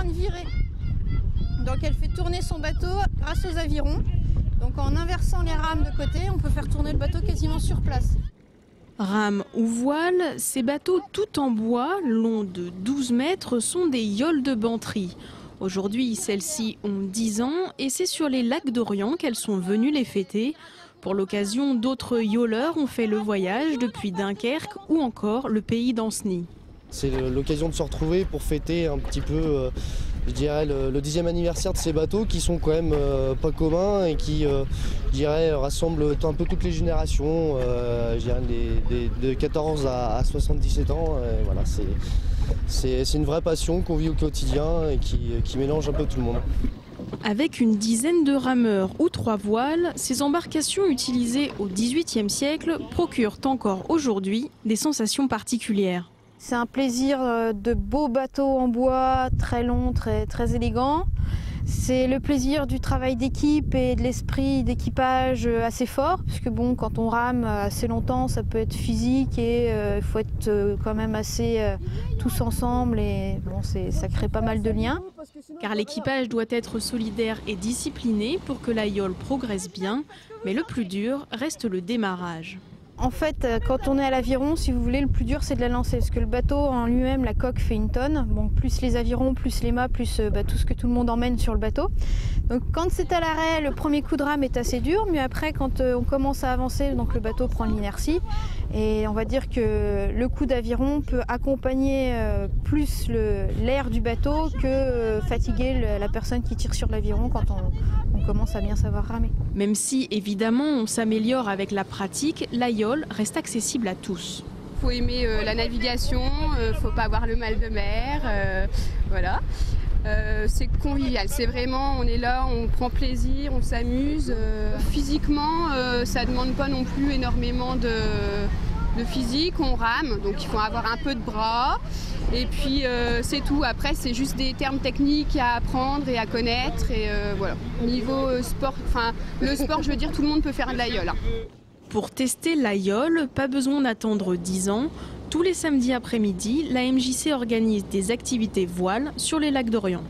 train de virer. Donc elle fait tourner son bateau grâce aux avirons. Donc en inversant les rames de côté, on peut faire tourner le bateau quasiment sur place. Rames ou voiles, ces bateaux tout en bois, longs de 12 mètres, sont des yoles de Bantry. Aujourd'hui, celles-ci ont 10 ans et c'est sur les lacs d'Orient qu'elles sont venues les fêter. Pour l'occasion, d'autres yoleurs ont fait le voyage depuis Dunkerque ou encore le pays d'Ancenis. C'est l'occasion de se retrouver pour fêter un petit peu, je dirais, le 10e anniversaire de ces bateaux qui sont quand même pas communs et qui, je dirais, rassemblent un peu toutes les générations, je dirais de 14 à 77 ans. Voilà, c'est une vraie passion qu'on vit au quotidien et qui mélange un peu tout le monde. Avec une dizaine de rameurs ou 3 voiles, ces embarcations utilisées au XVIIIe siècle procurent encore aujourd'hui des sensations particulières. C'est un plaisir de beaux bateaux en bois, très longs, très élégants. C'est le plaisir du travail d'équipe et de l'esprit d'équipage assez fort, puisque bon, quand on rame assez longtemps, ça peut être physique et il faut être quand même assez tous ensemble et bon, ça crée pas mal de liens. Car l'équipage doit être solidaire et discipliné pour que la yole progresse bien, mais le plus dur reste le démarrage. En fait, quand on est à l'aviron, si vous voulez, le plus dur c'est de la lancer, parce que le bateau en lui-même, la coque fait 1 tonne, bon, plus les avirons, plus les mâts, plus tout ce que tout le monde emmène sur le bateau. Donc quand c'est à l'arrêt, le premier coup de rame est assez dur, mais après quand on commence à avancer, donc le bateau prend l'inertie, et on va dire que le coup d'aviron peut accompagner plus l'air du bateau que fatiguer la personne qui tire sur l'aviron quand on commence à bien savoir ramer. Même si évidemment on s'améliore avec la pratique, la yole reste accessible à tous. Il faut aimer la navigation, faut pas avoir le mal de mer, voilà. C'est convivial, c'est vraiment, on est là, on prend plaisir, on s'amuse. Physiquement, ça demande pas non plus énormément de physique, on rame, donc il faut avoir un peu de bras. Et puis c'est tout, après c'est juste des termes techniques à apprendre et à connaître. Et voilà. Niveau sport, enfin le sport, je veux dire, tout le monde peut faire de la yole. Hein. Pour tester la yole, pas besoin d'attendre 10 ans. Tous les samedis après-midi, la MJC organise des activités voiles sur les lacs d'Orient.